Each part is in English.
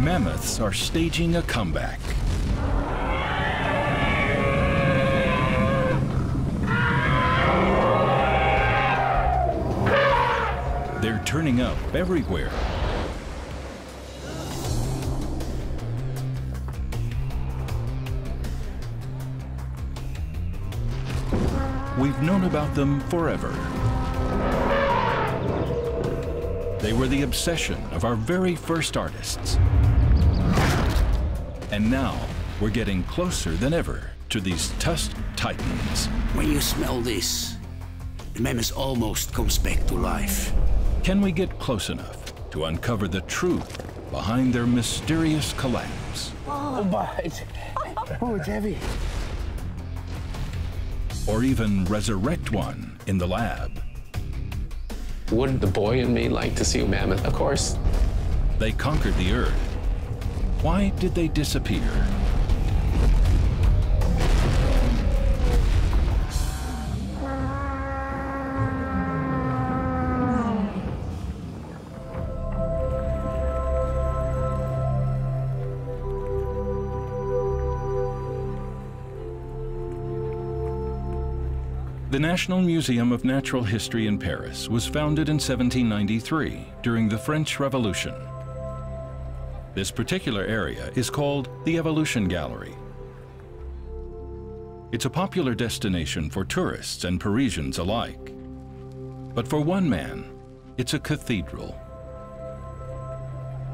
Mammoths are staging a comeback. They're turning up everywhere. We've known about them forever. They were the obsession of our very first artists. And now, we're getting closer than ever to these tusked titans. When you smell this, the mammoth almost comes back to life. Can we get close enough to uncover the truth behind their mysterious collapse? Oh, it's heavy. Or even resurrect one in the lab? Wouldn't the boy in me like to see a mammoth? Of course. They conquered the Earth. Why did they disappear? The National Museum of Natural History in Paris was founded in 1793 during the French Revolution. This particular area is called the Evolution Gallery. It's a popular destination for tourists and Parisians alike. But for one man, it's a cathedral.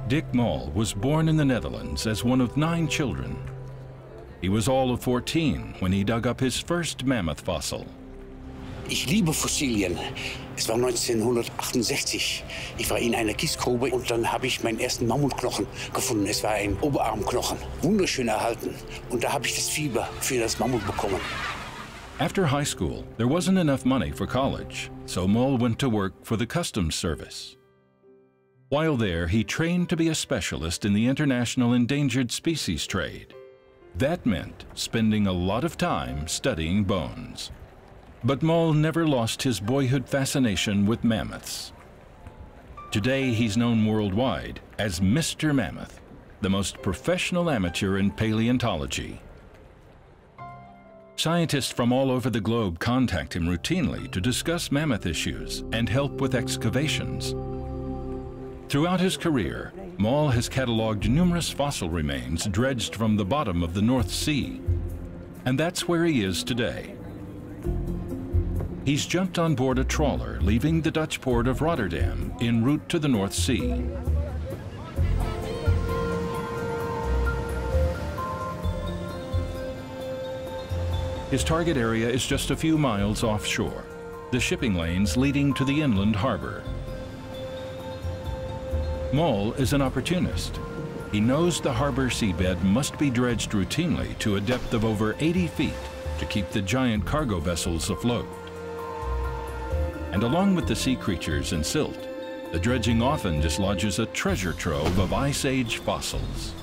Dick Mol was born in the Netherlands as one of 9 children. He was all of 14 when he dug up his first mammoth fossil. Ich liebe Fossilien. Es war 1968. Ich war in einer Kiesgrube und dann habe ich meinen ersten Mammutknochen gefunden. Es war ein Oberarmknochen, wunderschön erhalten. Und da habe ich das Fieber für das Mammut bekommen. After high school, there wasn't enough money for college, so Mol went to work for the Customs Service. While there, he trained to be a specialist in the international endangered species trade. That meant spending a lot of time studying bones. But Mol never lost his boyhood fascination with mammoths. Today, he's known worldwide as Mr. Mammoth, the most professional amateur in paleontology. Scientists from all over the globe contact him routinely to discuss mammoth issues and help with excavations. Throughout his career, Mol has cataloged numerous fossil remains dredged from the bottom of the North Sea. And that's where he is today. He's jumped on board a trawler leaving the Dutch port of Rotterdam en route to the North Sea. His target area is just a few miles offshore, the shipping lanes leading to the inland harbor. Mol is an opportunist. He knows the harbor seabed must be dredged routinely to a depth of over 80 feet to keep the giant cargo vessels afloat. And along with the sea creatures and silt, the dredging often dislodges a treasure trove of Ice Age fossils.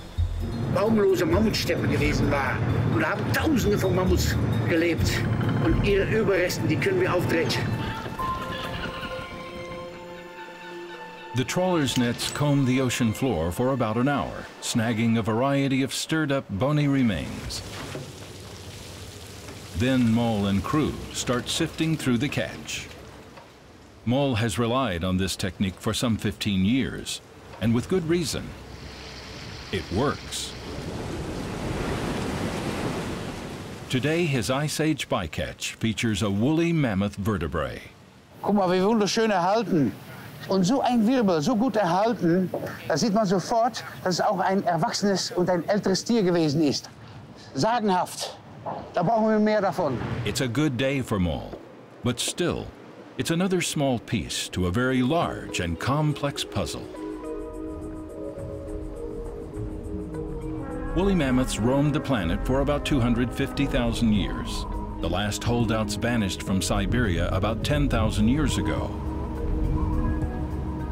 Baumlose Mammutsteppe gewesen war. Und da haben Tausende von Mammuts gelebt. Und ihre Überresten, die können wir aufdredgen. The trawler's nets comb the ocean floor for about an hour, snagging a variety of stirred-up bony remains. Then Mol and crew start sifting through the catch. Mol has relied on this technique for some 15 years, and with good reason. It works. Today, his Ice Age bycatch features a woolly mammoth vertebrae. Guck mal, wie wunderschön erhalten. Und so ein Wirbel, so gut erhalten, da sieht man sofort, dass es auch ein erwachsenes und ein älteres Tier gewesen ist. Sagenhaft. Da brauchen wir mehr davon. It's a good day for Mol, but still, it's another small piece to a very large and complex puzzle. Woolly mammoths roamed the planet for about 250,000 years. The last holdouts vanished from Siberia about 10,000 years ago.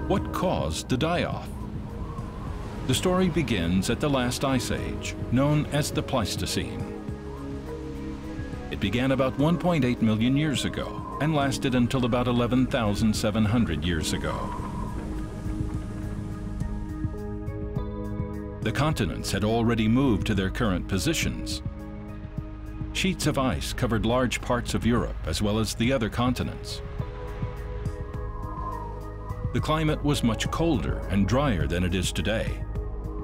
What caused the die-off? The story begins at the last ice age, known as the Pleistocene. It began about 1.8 million years ago and lasted until about 11,700 years ago. The continents had already moved to their current positions. Sheets of ice covered large parts of Europe as well as the other continents. The climate was much colder and drier than it is today.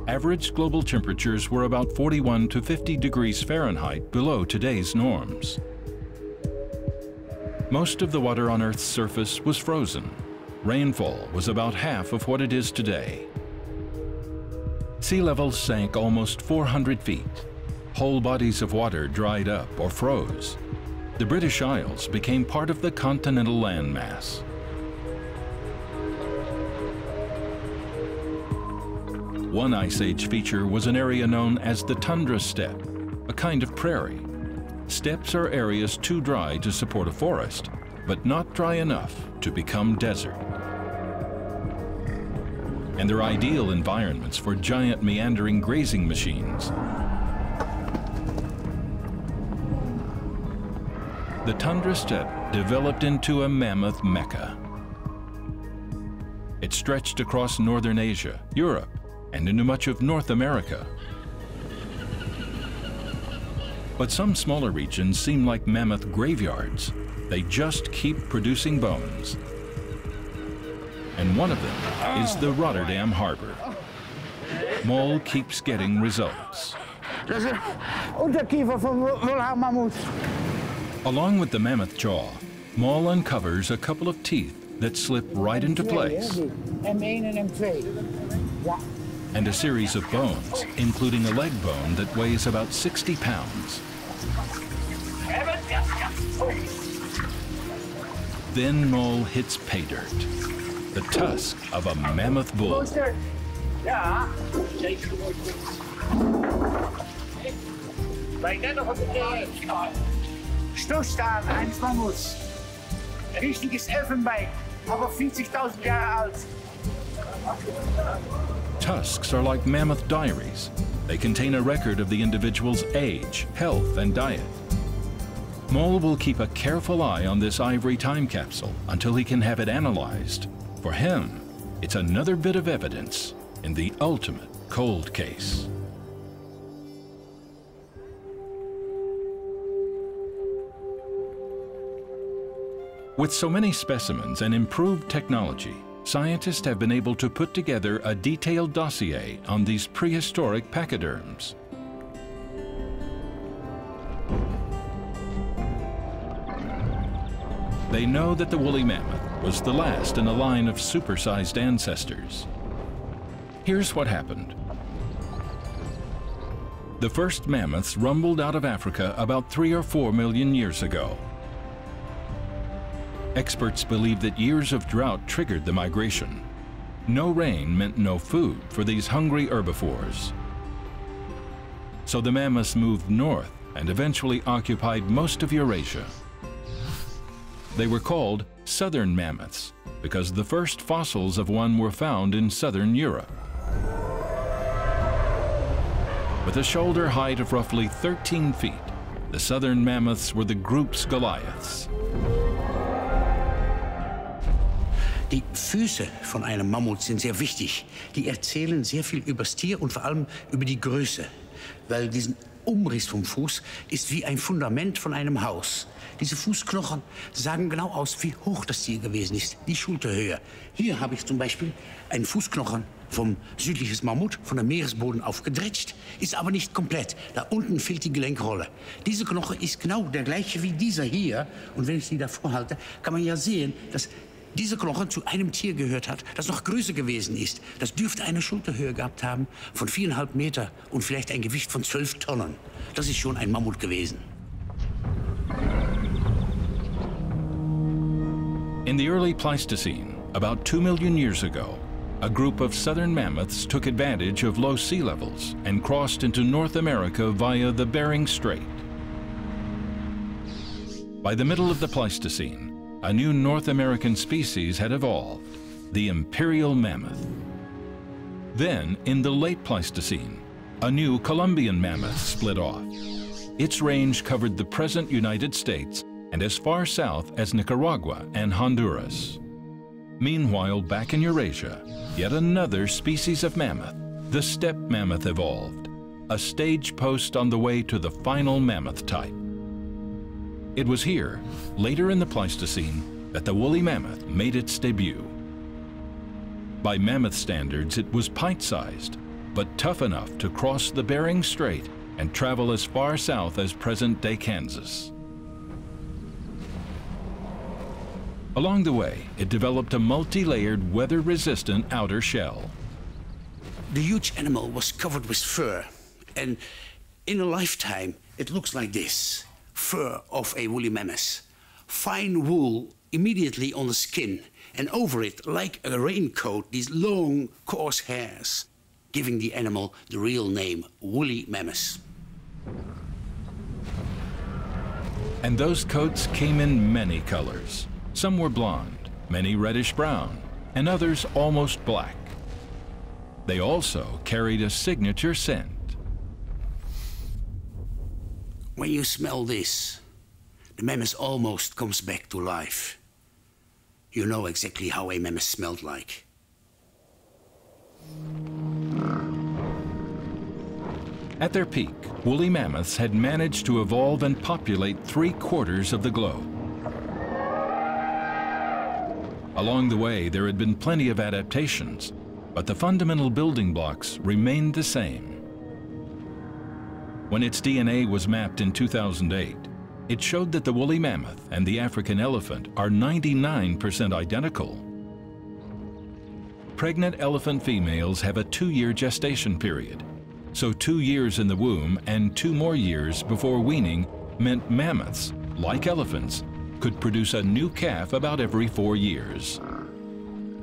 Average global temperatures were about 41 to 50 degrees Fahrenheit below today's norms. Most of the water on Earth's surface was frozen. Rainfall was about half of what it is today. Sea levels sank almost 400 feet. Whole bodies of water dried up or froze. The British Isles became part of the continental landmass. One Ice Age feature was an area known as the tundra steppe, a kind of prairie. Steppes are areas too dry to support a forest, but not dry enough to become desert. And they're ideal environments for giant meandering grazing machines. The tundra steppe developed into a mammoth mecca. It stretched across northern Asia, Europe, and into much of North America. But some smaller regions seem like mammoth graveyards. They just keep producing bones. And one of them is the Rotterdam harbor. Mol keeps getting results. Dat is een onderkiever van Mammoth. Along with the mammoth jaw, Mol uncovers a couple of teeth that slip right into place. M1 en M2. Ja. And a series of bones, including a leg bone that weighs about 60 pounds. Then Mol hits pay dirt, the tusk of a mammoth bull. Ja. Bij net op de Stoßzahn eines Mammuts. Richtiges Elfenbein, aber 40.000 Jahre alt. Tusks are like mammoth diaries. They contain a record of the individual's age, health, and diet. Mol will keep a careful eye on this ivory time capsule until he can have it analyzed. For him, it's another bit of evidence in the ultimate cold case. With so many specimens and improved technology, scientists have been able to put together a detailed dossier on these prehistoric pachyderms. They know that the woolly mammoth was the last in a line of supersized ancestors. Here's what happened. The first mammoths rumbled out of Africa about 3 or 4 million years ago. Experts believe that years of drought triggered the migration. No rain meant no food for these hungry herbivores. So the mammoths moved north and eventually occupied most of Eurasia. They were called southern mammoths because the first fossils of one were found in southern Europe. With a shoulder height of roughly 13 feet, the southern mammoths were the group's Goliaths. Die Füße von einem Mammut sind sehr wichtig. Die erzählen sehr viel über das Tier und vor allem über die Größe. Weil diesen Umriss vom Fuß ist wie ein Fundament von einem Haus. Diese Fußknochen sagen genau aus, wie hoch das Tier gewesen ist, die Schulterhöhe. Hier habe ich zum Beispiel einen Fußknochen vom südlichen Mammut, von der Meeresboden aufgedretscht, ist aber nicht komplett. Da unten fehlt die Gelenkrolle. Dieser Knochen ist genau der gleiche wie dieser hier. Und wenn ich sie davor halte, kann man ja sehen, dass dieser Knochen zu einem Tier gehört hat, das noch größer gewesen ist. Das dürfte eine Schulterhöhe gehabt haben von 4,5 Meter und vielleicht ein Gewicht von 12 Tonnen. Das ist schon ein Mammut gewesen. In the early Pleistocene, about 2 million years ago, a group of southern mammoths took advantage of low sea levels and crossed into North America via the Bering Strait. By the middle of the Pleistocene, a new North American species had evolved, the imperial mammoth. Then, in the late Pleistocene, a new Columbian mammoth split off. Its range covered the present United States and as far south as Nicaragua and Honduras. Meanwhile, back in Eurasia, yet another species of mammoth, the steppe mammoth evolved, a stage post on the way to the final mammoth type. It was here, later in the Pleistocene, that the woolly mammoth made its debut. By mammoth standards, it was pint-sized, but tough enough to cross the Bering Strait and travel as far south as present-day Kansas. Along the way, it developed a multi-layered, weather-resistant outer shell. The huge animal was covered with fur, and in a lifetime it looks like this. Fur of a woolly mammoth. Fine wool immediately on the skin, and over it, like a raincoat, these long, coarse hairs, giving the animal the real name, woolly mammoth. And those coats came in many colors. Some were blonde, many reddish-brown, and others almost black. They also carried a signature scent. When you smell this, the mammoth almost comes back to life. You know exactly how a mammoth smelled like. At their peak, woolly mammoths had managed to evolve and populate 3/4 of the globe. Along the way, there had been plenty of adaptations, but the fundamental building blocks remained the same. When its DNA was mapped in 2008, it showed that the woolly mammoth and the African elephant are 99% identical. Pregnant elephant females have a 2-year gestation period, so 2 years in the womb and 2 more years before weaning meant mammoths, like elephants, could produce a new calf about every 4 years.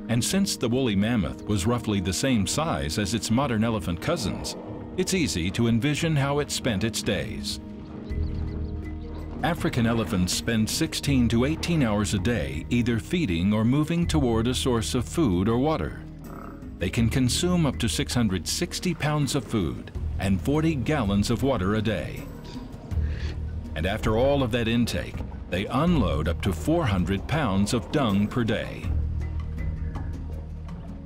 And since the woolly mammoth was roughly the same size as its modern elephant cousins, it's easy to envision how it spent its days. African elephants spend 16 to 18 hours a day either feeding or moving toward a source of food or water. They can consume up to 660 pounds of food and 40 gallons of water a day. And after all of that intake, they unload up to 400 pounds of dung per day.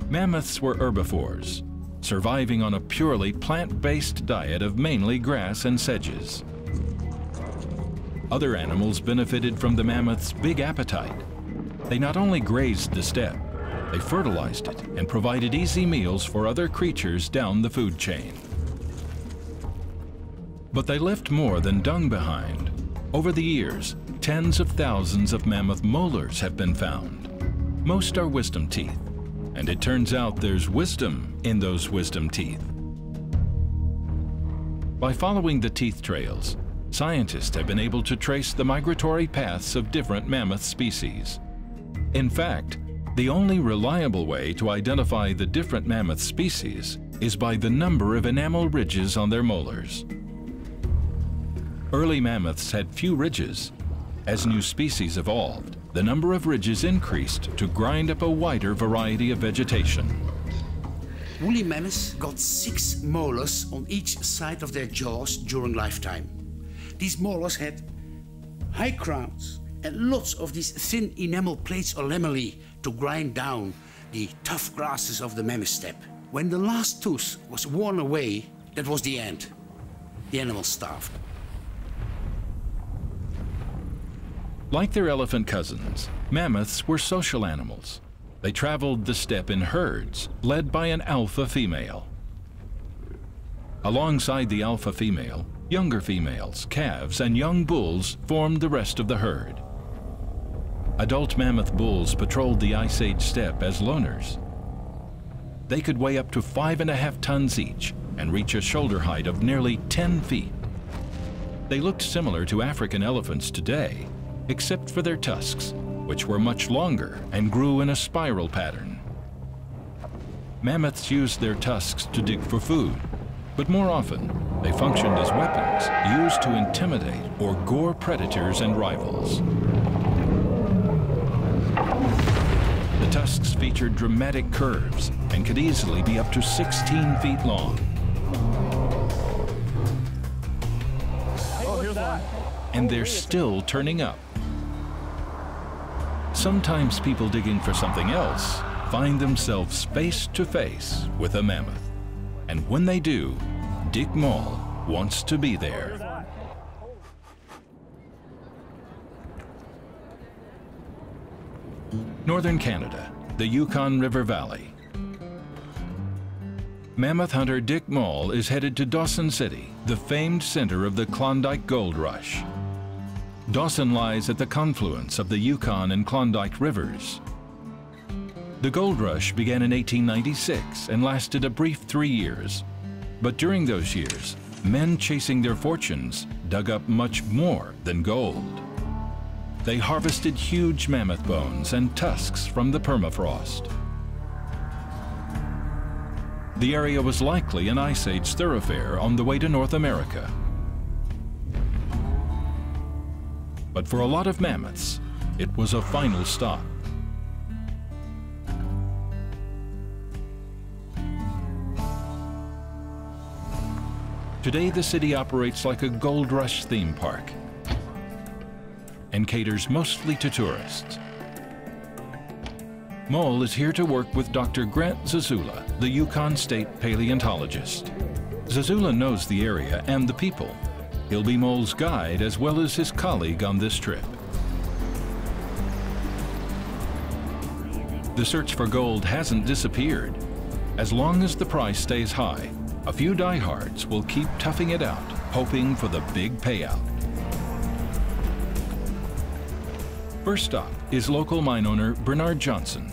Mammoths were herbivores, surviving on a purely plant-based diet of mainly grass and sedges. Other animals benefited from the mammoth's big appetite. They not only grazed the steppe, they fertilized it and provided easy meals for other creatures down the food chain. But they left more than dung behind. Over the years, tens of thousands of mammoth molars have been found. Most are wisdom teeth, and it turns out there's wisdom in those wisdom teeth. By following the teeth trails, scientists have been able to trace the migratory paths of different mammoth species. In fact, the only reliable way to identify the different mammoth species is by the number of enamel ridges on their molars. Early mammoths had few ridges. As new species evolved, the number of ridges increased to grind up a wider variety of vegetation. Woolly mammoths got 6 molars on each side of their jaws during lifetime. These molars had high crowns and lots of these thin enamel plates or lamellae to grind down the tough grasses of the mammoth steppe. When the last tooth was worn away, that was the end. The animal starved. Like their elephant cousins, mammoths were social animals. They traveled the steppe in herds, led by an alpha female. Alongside the alpha female, younger females, calves, and young bulls formed the rest of the herd. Adult mammoth bulls patrolled the Ice Age steppe as loners. They could weigh up to 5.5 tons each and reach a shoulder height of nearly 10 feet. They looked similar to African elephants today, except for their tusks, which were much longer and grew in a spiral pattern. Mammoths used their tusks to dig for food, but more often they functioned as weapons used to intimidate or gore predators and rivals. The tusks featured dramatic curves and could easily be up to 16 feet long. And they're still turning up. Sometimes people digging for something else find themselves face to face with a mammoth. And when they do, Dick Moll wants to be there. Northern Canada, the Yukon River Valley. Mammoth hunter Dick Moll is headed to Dawson City, the famed center of the Klondike Gold Rush. Dawson lies at the confluence of the Yukon and Klondike rivers. The gold rush began in 1896 and lasted a brief 3 years. But during those years, men chasing their fortunes dug up much more than gold. They harvested huge mammoth bones and tusks from the permafrost. The area was likely an Ice Age thoroughfare on the way to North America. But for a lot of mammoths, it was a final stop. Today, the city operates like a gold rush theme park and caters mostly to tourists. Moll is here to work with Dr. Grant Zazula, the Yukon State paleontologist. Zazula knows the area and the people. He'll be Moll's guide as well as his colleague on this trip. The search for gold hasn't disappeared. As long as the price stays high, a few diehards will keep toughing it out, hoping for the big payout. First up is local mine owner Bernard Johnson.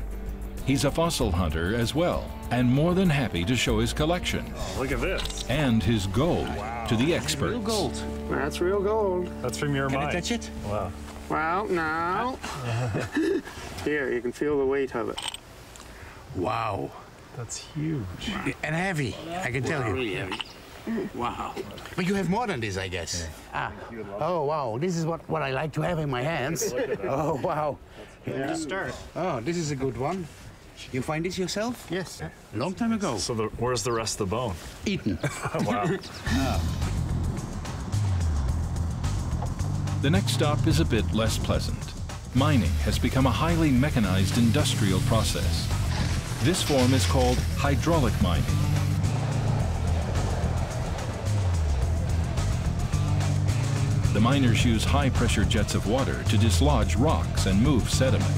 He's a fossil hunter as well, and more than happy to show his collection. Look at this. And his gold to the experts. Real gold. That's real gold. That's from your mine. Can I touch it? Wow. Well, no. Here, you can feel the weight of it. Wow. That's huge. And heavy, I can tell you. Really heavy. Wow. But you have more than this, I guess. Ah. Oh, wow. This is what I like to have in my hands. Oh, wow. Just start. Oh, this is a good one. You find this yourself? Yes. A long time ago. So where's the rest of the bone? Eaten. Wow. The next stop is a bit less pleasant. Mining has become a highly mechanized industrial process. This form is called hydraulic mining. The miners use high-pressure jets of water to dislodge rocks and move sediment.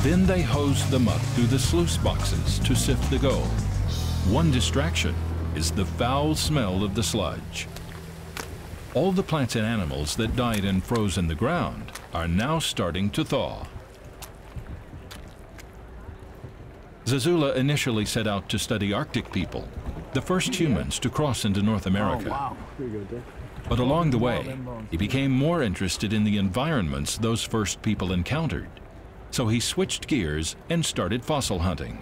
Then they hose the muck through the sluice boxes to sift the gold. One distraction is the foul smell of the sludge. All the plants and animals that died and froze in the ground are now starting to thaw. Zazula initially set out to study Arctic people, the first humans to cross into North America. Oh, wow. But along the way, he became more interested in the environments those first people encountered. So he switched gears and started fossil hunting.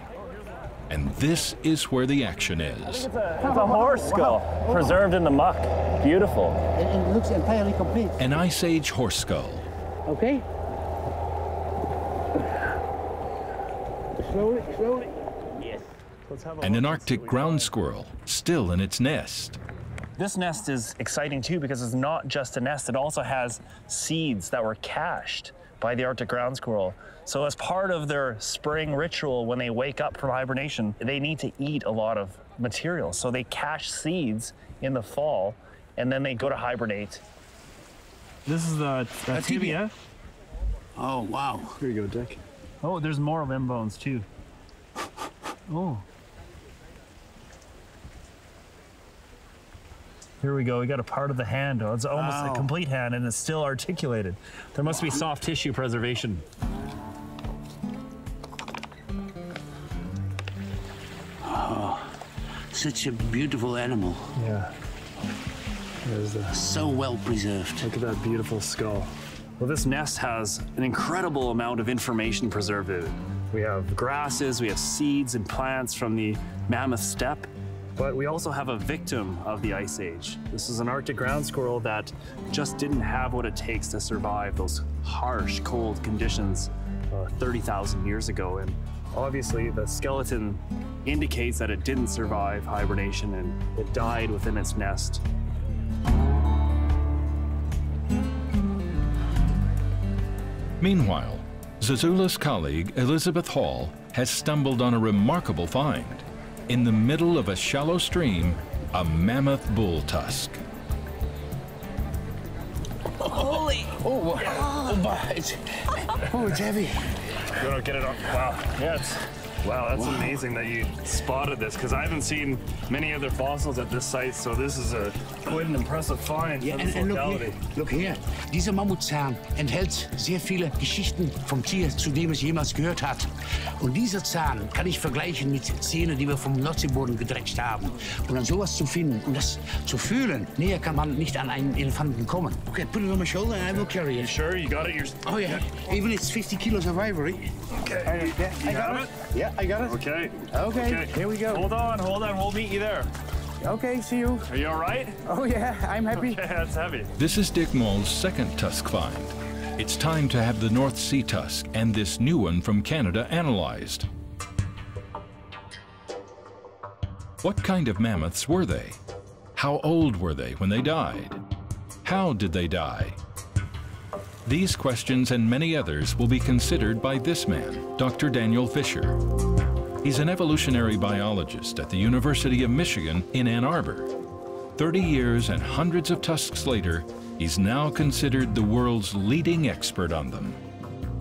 And this is where the action is. It's a horse skull, preserved in the muck. Beautiful. It looks entirely complete. An Ice Age horse skull. Okay. Slowly, slowly. Yes. And an Arctic ground squirrel, still in its nest. This nest is exciting too because it's not just a nest, it also has seeds that were cached by the Arctic ground squirrel. So as part of their spring ritual, when they wake up from hibernation, they need to eat a lot of material. So they cache seeds in the fall, and then they go to hibernate. This is the tibia. Oh, wow. Here you go, Dick. Oh, there's more limb bones too. Oh. Here we go. We got a part of the hand. Oh, it's almost a complete hand, and it's still articulated. There must be soft tissue preservation. Oh, such a beautiful animal. Yeah. There's the, So well preserved. look at that beautiful skull. Well, this nest has an incredible amount of information preserved in it. We have grasses, we have seeds and plants from the Mammoth steppe, but we also have a victim of the Ice Age. This is an Arctic ground squirrel that just didn't have what it takes to survive those harsh, cold conditions 30,000 years ago. And obviously the skeleton indicates that it didn't survive hibernation and it died within its nest. Meanwhile, Zazula's colleague, Elizabeth Hall, has stumbled on a remarkable find. In the middle of a shallow stream, a mammoth bull tusk. Holy! Oh, it's heavy. You want to get it off? Wow. Yeah, wow, that's amazing that you spotted this, because I haven't seen many other fossils at this site, so this is quite an impressive find Ja, for this und locality. look here. Dieser Mammutzahn enthält sehr viele Geschichten vom Tier, zu dem es jemals gehört hat. Und dieser Zahn kann ich vergleichen mit Zähnen, die wir vom Nordseeboden gedreckt haben. Und dann sowas zu finden und das zu fühlen, näher kann man nicht an einen Elefanten kommen. Okay, put it on my shoulder and I will carry it. Sure, you got it? Oh yeah, even it's 50 kilos of ivory. Okay. I got it. Yeah, I got it. Okay. Okay, here we go. Hold on, we'll meet you there. Okay, see you. Are you all right? Oh yeah, I'm happy. Okay, that's heavy. This is Dick Moll's second tusk find. It's time to have the North Sea tusk and this new one from Canada analyzed. What kind of mammoths were they? How old were they when they died? How did they die? These questions and many others will be considered by this man, Dr. Daniel Fisher. He's an evolutionary biologist at the University of Michigan in Ann Arbor. 30 years and hundreds of tusks later, he's now considered the world's leading expert on them.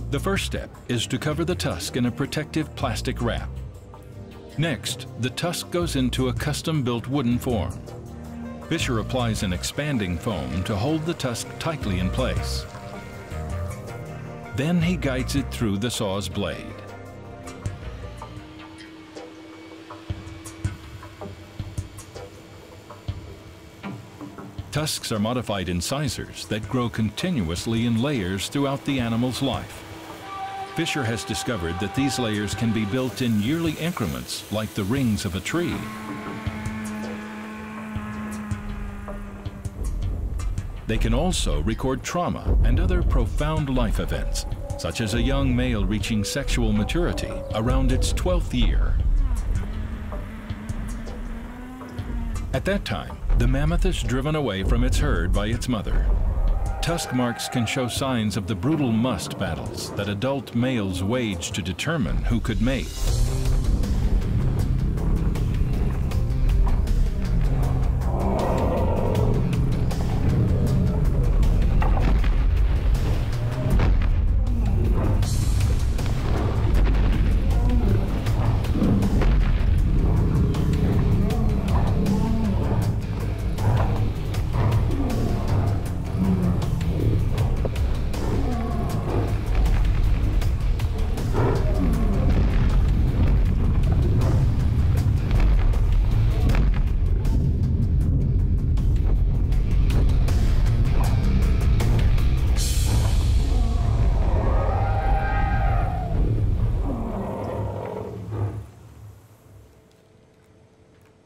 The first step is to cover the tusk in a protective plastic wrap. Next, the tusk goes into a custom-built wooden form. Fisher applies an expanding foam to hold the tusk tightly in place. Then he guides it through the saw's blade. Tusks are modified incisors that grow continuously in layers throughout the animal's life. Fisher has discovered that these layers can be built in yearly increments like the rings of a tree. They can also record trauma and other profound life events, such as a young male reaching sexual maturity around its 12th year. At that time, the mammoth is driven away from its herd by its mother. Tusk marks can show signs of the brutal must battles that adult males wage to determine who could mate.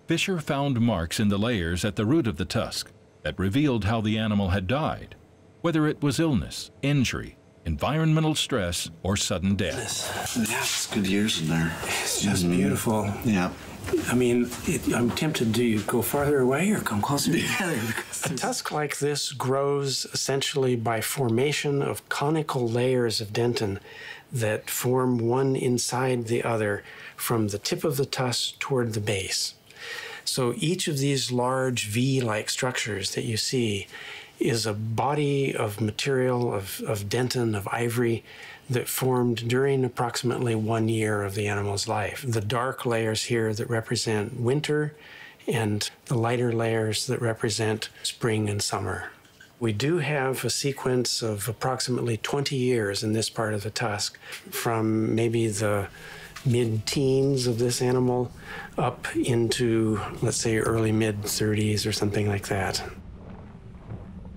Fisher found marks in the layers at the root of the tusk that revealed how the animal had died, whether it was illness, injury, environmental stress, or sudden death. Yeah, it's good years in there. It's just beautiful. Yeah. I mean, I'm tempted to go farther away or come closer together. A tusk like this grows essentially by formation of conical layers of dentin that form one inside the other from the tip of the tusk toward the base. So each of these large V-like structures that you see is a body of material, of dentin, of ivory, that formed during approximately 1 year of the animal's life. The dark layers here that represent winter, and the lighter layers that represent spring and summer. We do have a sequence of approximately 20 years in this part of the tusk, from maybe the mid-teens of this animal up into, let's say, early mid-30s or something like that.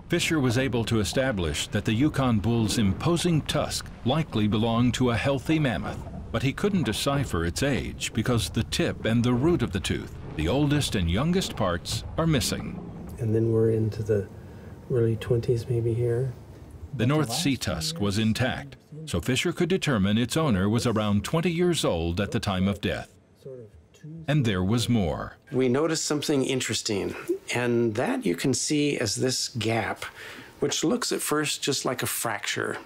Fisher was able to establish that the Yukon bull's imposing tusk likely belonged to a healthy mammoth, but he couldn't decipher its age because the tip and the root of the tooth, the oldest and youngest parts, are missing. And then we're into the early 20s maybe here. The North Sea tusk was intact, so Fisher could determine its owner was around 20 years old at the time of death. And there was more. We noticed something interesting, and that you can see as this gap which looks at first just like a fracture.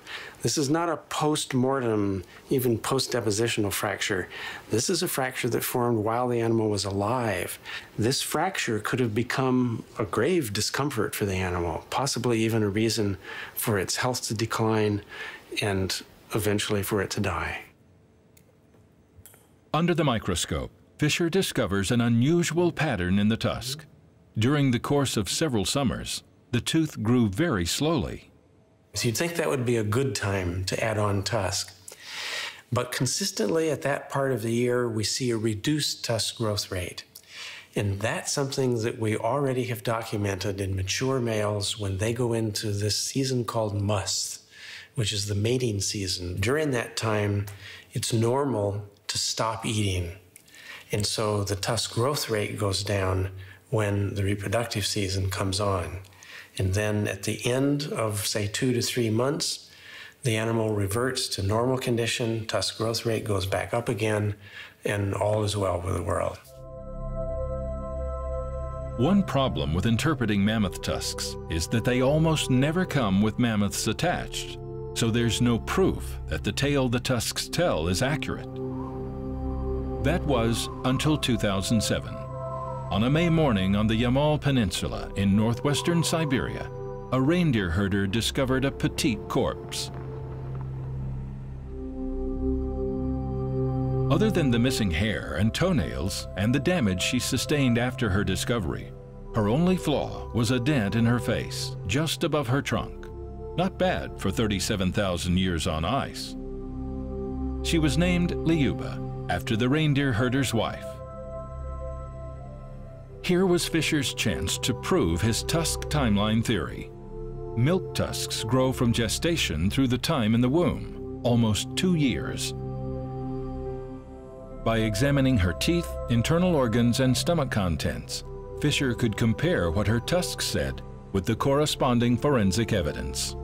This is not a post-mortem, even post-depositional fracture. This is a fracture that formed while the animal was alive. This fracture could have become a grave discomfort for the animal, possibly even a reason for its health to decline and eventually for it to die. Under the microscope, Fisher discovers an unusual pattern in the tusk. During the course of several summers, the tooth grew very slowly. So you'd think that would be a good time to add on tusk. But consistently at that part of the year, we see a reduced tusk growth rate. And that's something that we already have documented in mature males when they go into this season called must, which is the mating season. During that time, it's normal to stop eating. And so the tusk growth rate goes down when the reproductive season comes on. And then at the end of, say, 2 to 3 months, the animal reverts to normal condition, tusk growth rate goes back up again, and all is well with the world. One problem with interpreting mammoth tusks is that they almost never come with mammoths attached, so there's no proof that the tale the tusks tell is accurate. That was until 2007. On a May morning on the Yamal Peninsula in northwestern Siberia, a reindeer herder discovered a petite corpse. Other than the missing hair and toenails and the damage she sustained after her discovery, her only flaw was a dent in her face, just above her trunk. Not bad for 37,000 years on ice. She was named Lyuba, after the reindeer herder's wife. Here was Fisher's chance to prove his tusk timeline theory. Milk tusks grow from gestation through the time in the womb, almost 2 years. By examining her teeth, internal organs, and stomach contents, Fisher could compare what her tusks said with the corresponding forensic evidence.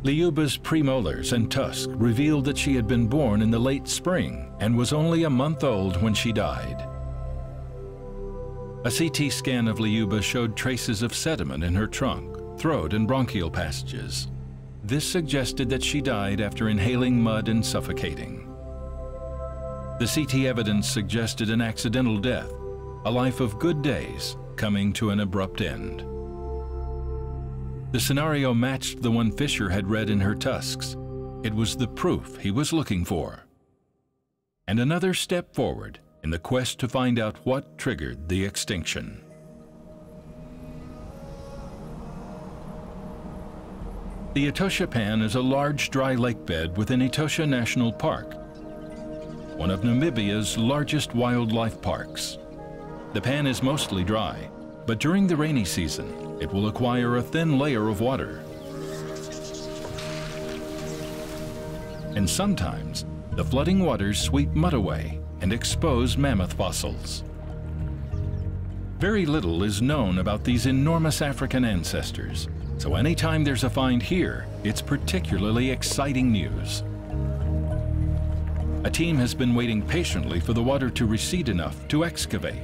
Lyuba's premolars and tusk revealed that she had been born in the late spring and was only a month old when she died. A CT scan of Lyuba showed traces of sediment in her trunk, throat, and bronchial passages. This suggested that she died after inhaling mud and suffocating. The CT evidence suggested an accidental death, a life of good days coming to an abrupt end. The scenario matched the one Fisher had read in her tusks. It was the proof he was looking for. And another step forward in the quest to find out what triggered the extinction. The Atocha Pan is a large dry lake bed within Atocha National Park, one of Namibia's largest wildlife parks. The pan is mostly dry, but during the rainy season, it will acquire a thin layer of water. And sometimes, the flooding waters sweep mud away and expose mammoth fossils. Very little is known about these enormous African ancestors, so anytime there's a find here, it's particularly exciting news. A team has been waiting patiently for the water to recede enough to excavate.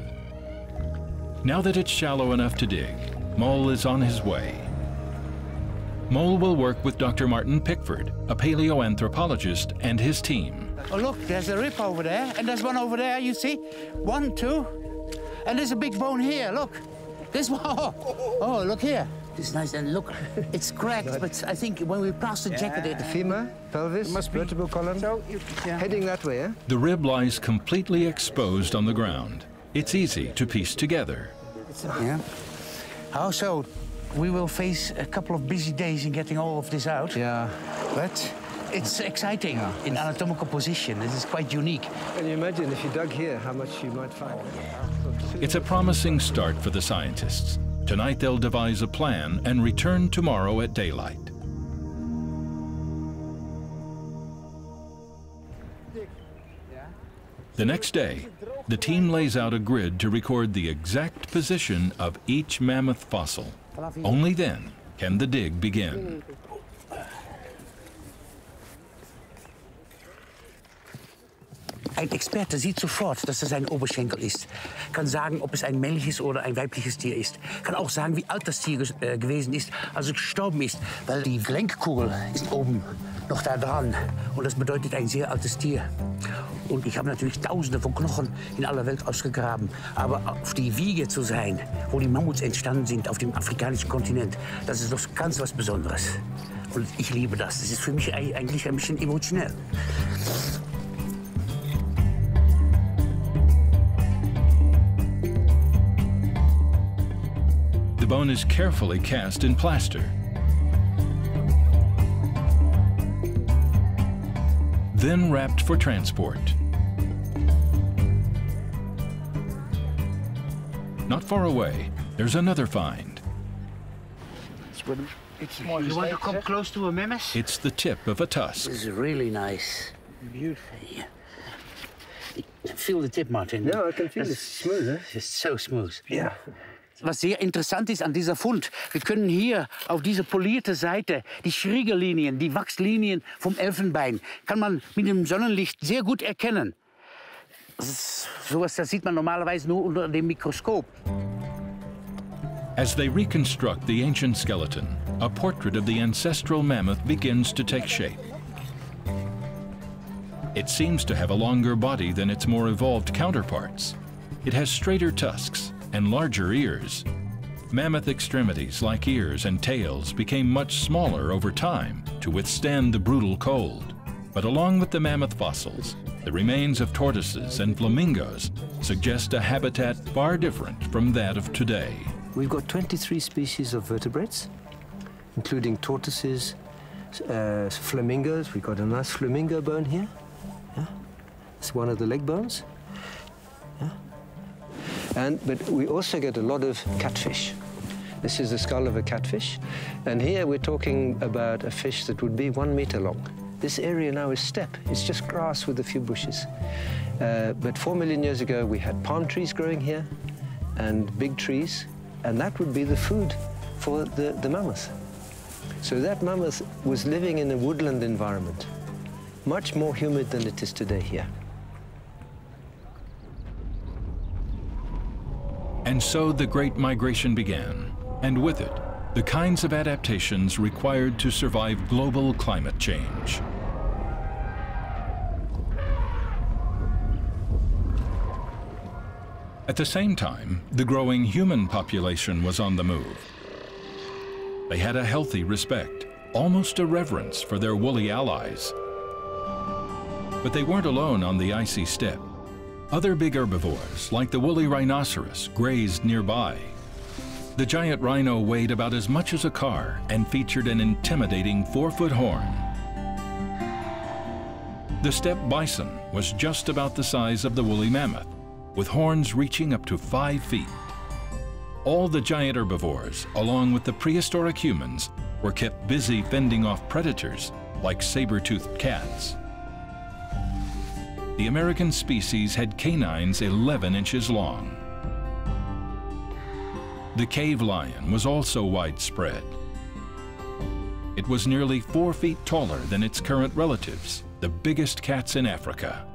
Now that it's shallow enough to dig, Mole is on his way. Mole will work with Dr. Martin Pickford, a paleoanthropologist, and his team. Oh, look, there's a rib over there, and there's one over there, you see? 1, 2, and there's a big bone here, look. This one, oh, look here. It's nice, and look, it's cracked, but I think when we pass the jacket... The femur, pelvis, vertebral column, so heading that way, eh? The rib lies completely exposed on the ground. It's easy to piece together. Yeah. Also, we will face a couple of busy days in getting all of this out. Yeah. But it's exciting in anatomical position. This is quite unique. Can you imagine if you dug here, how much you might find? It's a promising start for the scientists. Tonight they'll devise a plan and return tomorrow at daylight. The next day, the team lays out a grid to record the exact position of each mammoth fossil. Only then can the dig begin. Ein Experte sieht sofort, dass das ein Oberschenkel ist. Kann sagen, ob es ein männliches oder ein weibliches Tier ist. Kann auch sagen, wie alt das Tier gewesen ist, also gestorben ist. Weil die Gelenkkugel ist oben noch da dran. Und das bedeutet ein sehr altes Tier. Und ich habe natürlich Tausende von Knochen in aller Welt ausgegraben. Aber auf die Wiege zu sein, wo die Mammuts entstanden sind, auf dem afrikanischen Kontinent, das ist doch ganz was Besonderes. Und ich liebe das. Das ist für mich eigentlich ein bisschen emotionell. The bone is carefully cast in plaster. Then wrapped for transport. Not far away, there's another find. You want to come close to a mammoth? It's the tip of a tusk. This is really nice. Beautiful. Yeah. Feel the tip, Martin. No, I can feel it. Smooth, eh? It's so smooth. Yeah. Was sehr interessant ist an dieser Fund, wir können hier auf diese polierte Seite die Schriegellinien, die Wachslinien vom Elfenbein, kann man mit dem Sonnenlicht sehr gut erkennen. Sowas, das sieht man normalerweise nur unter dem Mikroskop. As they reconstruct the ancient skeleton, a portrait of the ancestral mammoth begins to take shape. It seems to have a longer body than its more evolved counterparts. It has straighter tusks and larger ears. Mammoth extremities, like ears and tails, became much smaller over time to withstand the brutal cold. But along with the mammoth fossils, the remains of tortoises and flamingos suggest a habitat far different from that of today. We've got 23 species of vertebrates, including tortoises, flamingos. We've got a nice flamingo bone here. Yeah? It's one of the leg bones. Yeah? But we also get a lot of catfish. This is the skull of a catfish. And here we're talking about a fish that would be 1 meter long. This area now is steppe. It's just grass with a few bushes. But 4 million years ago, we had palm trees growing here and big trees. And that would be the food for the mammoth. So that mammoth was living in a woodland environment, much more humid than it is today here. And so the Great Migration began, and with it, the kinds of adaptations required to survive global climate change. At the same time, the growing human population was on the move. They had a healthy respect, almost a reverence for their woolly allies. But they weren't alone on the icy steppe. Other big herbivores, like the woolly rhinoceros, grazed nearby. The giant rhino weighed about as much as a car and featured an intimidating 4-foot horn. The steppe bison was just about the size of the woolly mammoth, with horns reaching up to 5 feet. All the giant herbivores, along with the prehistoric humans, were kept busy fending off predators like saber-toothed cats. The American species had canines 11 inches long. The cave lion was also widespread. It was nearly 4 feet taller than its current relatives, the biggest cats in Africa.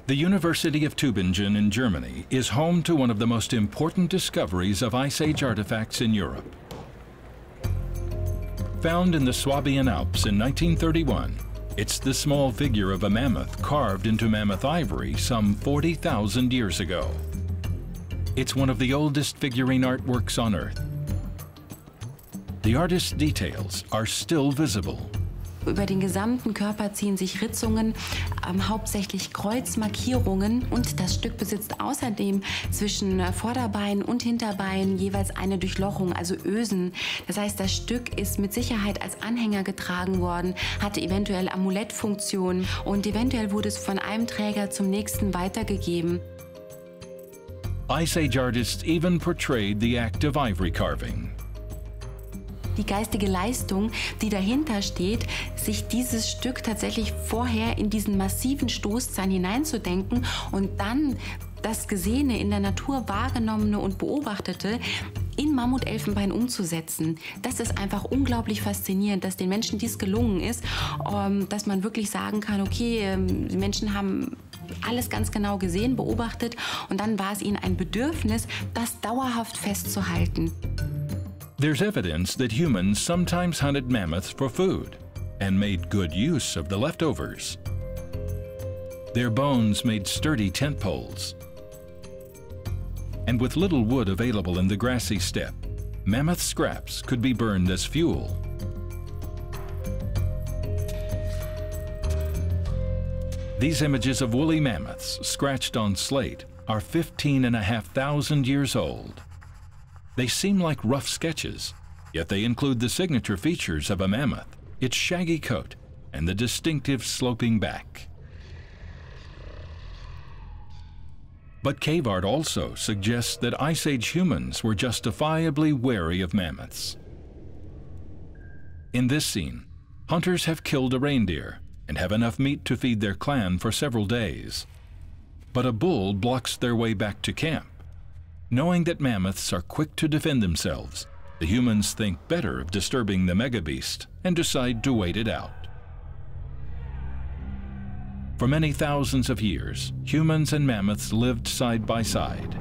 The University of Tübingen in Germany is home to one of the most important discoveries of Ice Age artifacts in Europe. Found in the Swabian Alps in 1931, it's the small figure of a mammoth carved into mammoth ivory some 40,000 years ago. It's one of the oldest figurine artworks on Earth. The artist's details are still visible. Über den gesamten Körper ziehen sich Ritzungen, hauptsächlich Kreuzmarkierungen, und das Stück besitzt außerdem zwischen Vorderbein und Hinterbein jeweils eine Durchlochung, also Ösen. Das heißt, das Stück ist mit Sicherheit als Anhänger getragen worden, hatte eventuell Amulettfunktion und eventuell wurde es von einem Träger zum nächsten weitergegeben. Ice Age artists even portrayed the act of ivory carving. Die geistige Leistung, die dahinter steht, sich dieses Stück tatsächlich vorher in diesen massiven Stoßzahn hineinzudenken und dann das Gesehene, in der Natur wahrgenommene und Beobachtete in Mammutelfenbein umzusetzen. Das ist einfach unglaublich faszinierend, dass den Menschen dies gelungen ist, dass man wirklich sagen kann, okay, die Menschen haben alles ganz genau gesehen, beobachtet und dann war es ihnen ein Bedürfnis, das dauerhaft festzuhalten. There's evidence that humans sometimes hunted mammoths for food and made good use of the leftovers. Their bones made sturdy tent poles. And with little wood available in the grassy steppe, mammoth scraps could be burned as fuel. These images of woolly mammoths scratched on slate are 15,500 years old. They seem like rough sketches, yet they include the signature features of a mammoth, its shaggy coat, and the distinctive sloping back. But cave art also suggests that Ice Age humans were justifiably wary of mammoths. In this scene, hunters have killed a reindeer and have enough meat to feed their clan for several days. But a bull blocks their way back to camp. Knowing that mammoths are quick to defend themselves, the humans think better of disturbing the megabeast and decide to wait it out. For many thousands of years, humans and mammoths lived side by side.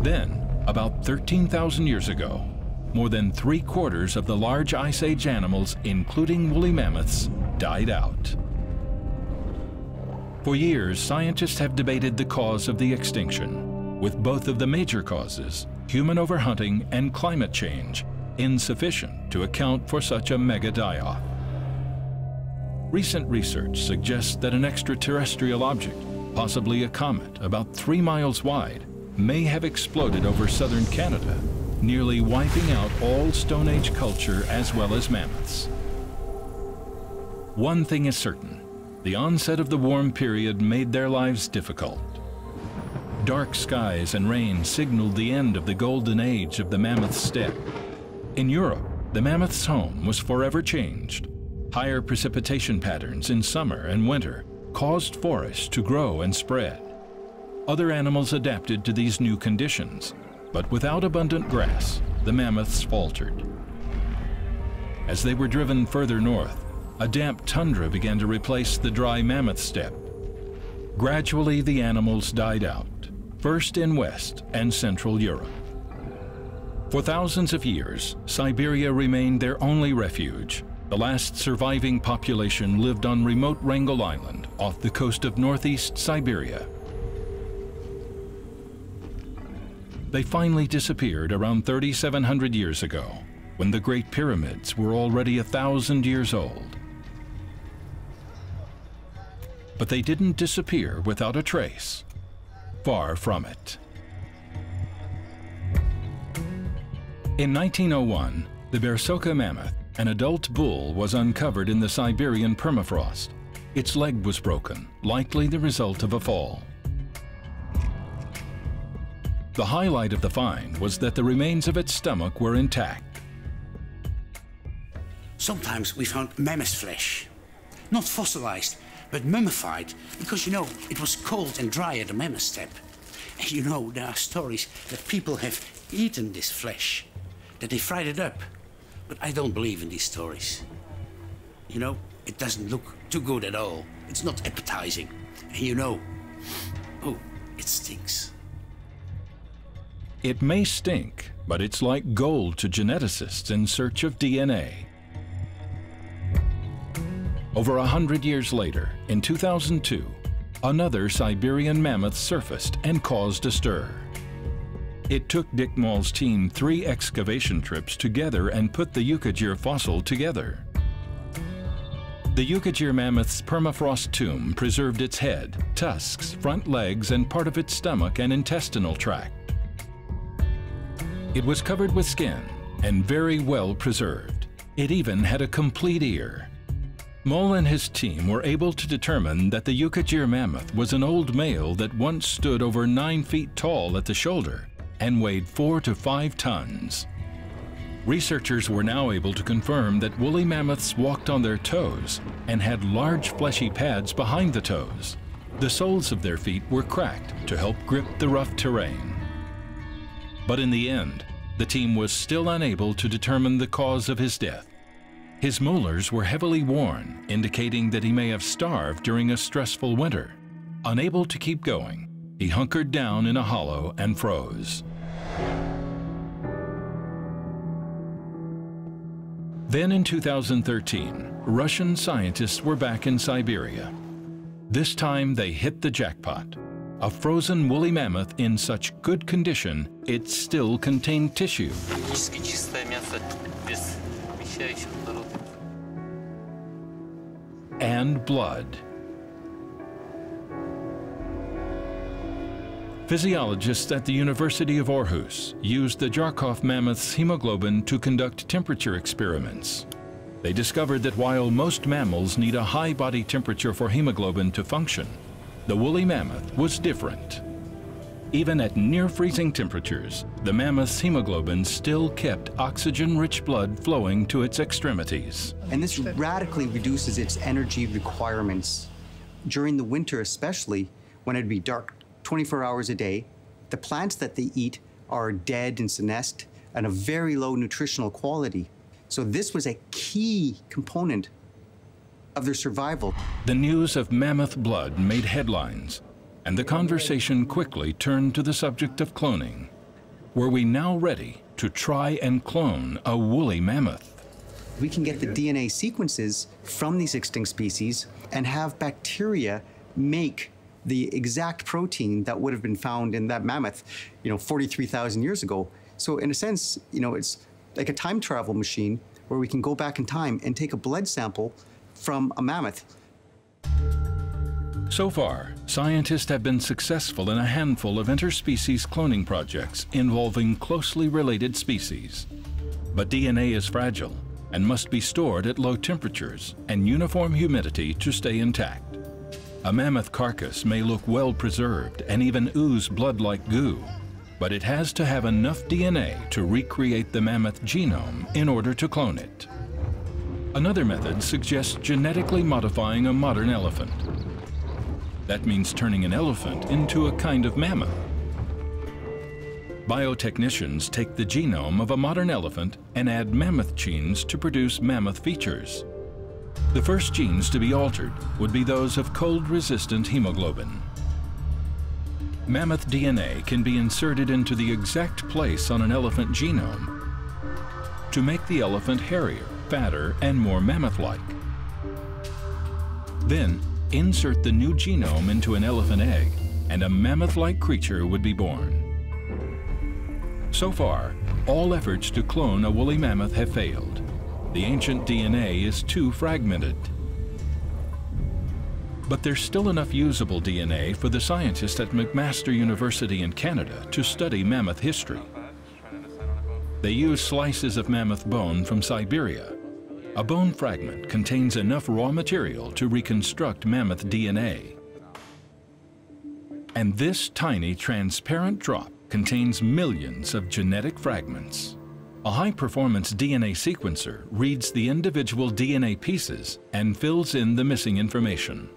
Then, about 13,000 years ago, more than 3/4 of the large Ice Age animals, including woolly mammoths, died out. For years, scientists have debated the cause of the extinction, with both of the major causes, human overhunting and climate change, insufficient to account for such a mega die-off. Recent research suggests that an extraterrestrial object, possibly a comet about 3 miles wide, may have exploded over southern Canada, nearly wiping out all Stone Age culture as well as mammoths. One thing is certain. The onset of the warm period made their lives difficult. Dark skies and rain signaled the end of the golden age of the mammoth steppe. In Europe, the mammoth's home was forever changed. Higher precipitation patterns in summer and winter caused forests to grow and spread. Other animals adapted to these new conditions, but without abundant grass, the mammoths faltered. As they were driven further north, a damp tundra began to replace the dry mammoth steppe. Gradually, the animals died out, first in West and Central Europe. For thousands of years, Siberia remained their only refuge. The last surviving population lived on remote Wrangel Island off the coast of northeast Siberia. They finally disappeared around 3,700 years ago, when the Great Pyramids were already 1,000 years old. But they didn't disappear without a trace. Far from it. In 1901, the Bersoka mammoth, an adult bull, was uncovered in the Siberian permafrost. Its leg was broken, likely the result of a fall. The highlight of the find was that the remains of its stomach were intact. Sometimes we found mammoth flesh, not fossilized, but mummified, because, you know, it was cold and dry at the mammoth steppe. And you know, there are stories that people have eaten this flesh, that they fried it up. But I don't believe in these stories. You know, it doesn't look too good at all. It's not appetizing. And you know, oh, it stinks. It may stink, but it's like gold to geneticists in search of DNA. Over 100 years later, in 2002, another Siberian mammoth surfaced and caused a stir. It took Dick Moll's team 3 excavation trips together and put the Yukagir fossil together. The Yukagir mammoth's permafrost tomb preserved its head, tusks, front legs, and part of its stomach and intestinal tract. It was covered with skin and very well preserved. It even had a complete ear. Moll and his team were able to determine that the Yukagir mammoth was an old male that once stood over 9 feet tall at the shoulder and weighed 4 to 5 tons. Researchers were now able to confirm that woolly mammoths walked on their toes and had large fleshy pads behind the toes. The soles of their feet were cracked to help grip the rough terrain. But in the end, the team was still unable to determine the cause of his death. His molars were heavily worn, indicating that he may have starved during a stressful winter. Unable to keep going, he hunkered down in a hollow and froze. Then in 2013, Russian scientists were back in Siberia. This time they hit the jackpot. A frozen woolly mammoth in such good condition, it still contained tissue. And blood. Physiologists at the University of Aarhus used the Jarkov mammoth's hemoglobin to conduct temperature experiments. They discovered that while most mammals need a high body temperature for hemoglobin to function, the woolly mammoth was different. Even at near-freezing temperatures, the mammoth's hemoglobin still kept oxygen-rich blood flowing to its extremities. And this radically reduces its energy requirements. During the winter especially, when it'd be dark 24 hours a day, the plants that they eat are dead and senesced and of very low nutritional quality. So this was a key component of their survival. The news of mammoth blood made headlines, and the conversation quickly turned to the subject of cloning. Were we now ready to try and clone a woolly mammoth? We can get the DNA sequences from these extinct species and have bacteria make the exact protein that would have been found in that mammoth, 43,000 years ago. So in a sense, it's like a time travel machine where we can go back in time and take a blood sample from a mammoth. So far, scientists have been successful in a handful of interspecies cloning projects involving closely related species. But DNA is fragile and must be stored at low temperatures and uniform humidity to stay intact. A mammoth carcass may look well preserved and even ooze blood like goo, but it has to have enough DNA to recreate the mammoth genome in order to clone it. Another method suggests genetically modifying a modern elephant. That means turning an elephant into a kind of mammoth. Biotechnicians take the genome of a modern elephant and add mammoth genes to produce mammoth features. The first genes to be altered would be those of cold-resistant hemoglobin. Mammoth DNA can be inserted into the exact place on an elephant genome to make the elephant hairier, fatter, and more mammoth-like. Then, insert the new genome into an elephant egg, and a mammoth-like creature would be born. So far, all efforts to clone a woolly mammoth have failed. The ancient DNA is too fragmented. But there's still enough usable DNA for the scientists at McMaster University in Canada to study mammoth history. They use slices of mammoth bone from Siberia. A bone fragment contains enough raw material to reconstruct mammoth DNA. And this tiny transparent drop contains millions of genetic fragments. A high-performance DNA sequencer reads the individual DNA pieces and fills in the missing information.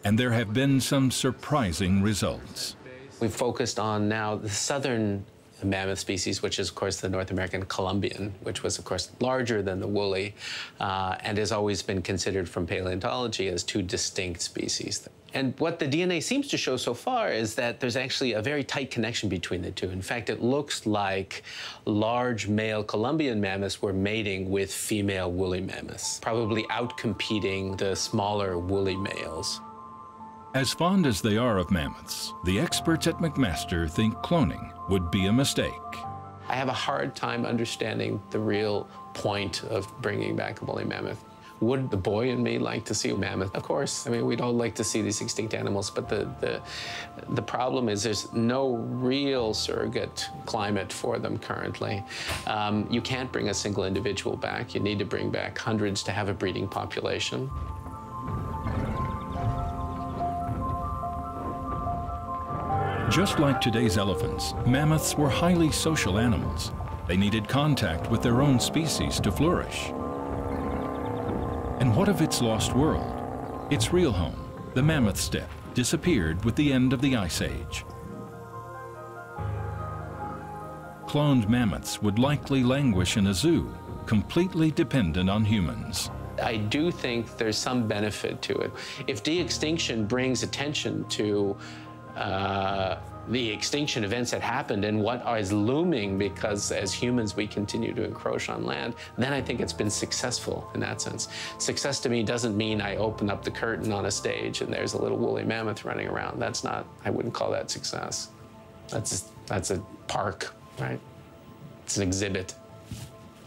And there have been some surprising results. We've focused on now the southern mammoth species, which is, of course, the North American Columbian, which was, of course, larger than the woolly, and has always been considered from paleontology as two distinct species. And what the DNA seems to show so far is that there's actually a very tight connection between the two. In fact, it looks like large male Columbian mammoths were mating with female woolly mammoths, probably outcompeting the smaller woolly males. As fond as they are of mammoths, the experts at McMaster think cloning would be a mistake. I have a hard time understanding the real point of bringing back a woolly mammoth. Would the boy in me like to see a mammoth? Of course. I mean, we'd all like to see these extinct animals, but the problem is there's no real surrogate climate for them currently. You can't bring a single individual back. You need to bring back hundreds to have a breeding population. Just like today's elephants, mammoths were highly social animals. They needed contact with their own species to flourish. And what of its lost world? Its real home, the mammoth steppe, disappeared with the end of the Ice Age. cloned mammoths would likely languish in a zoo, completely dependent on humans. I do think there's some benefit to it. If de-extinction brings attention to the extinction events that happened and what is looming because as humans we continue to encroach on land, then I think it's been successful in that sense. Success to me doesn't mean I open up the curtain on a stage and there's a little woolly mammoth running around. That's not, I wouldn't call that success. That's a park, right? It's an exhibit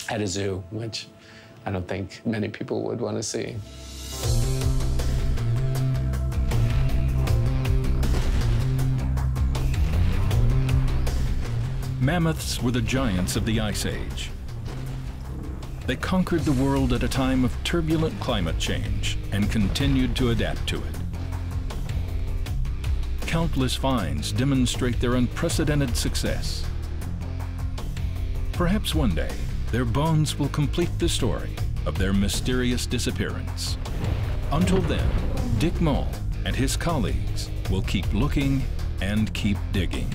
at a zoo, which I don't think many people would want to see. Mammoths were the giants of the Ice Age. They conquered the world at a time of turbulent climate change and continued to adapt to it. Countless finds demonstrate their unprecedented success. Perhaps one day, their bones will complete the story of their mysterious disappearance. Until then, Dick Moll and his colleagues will keep looking and keep digging.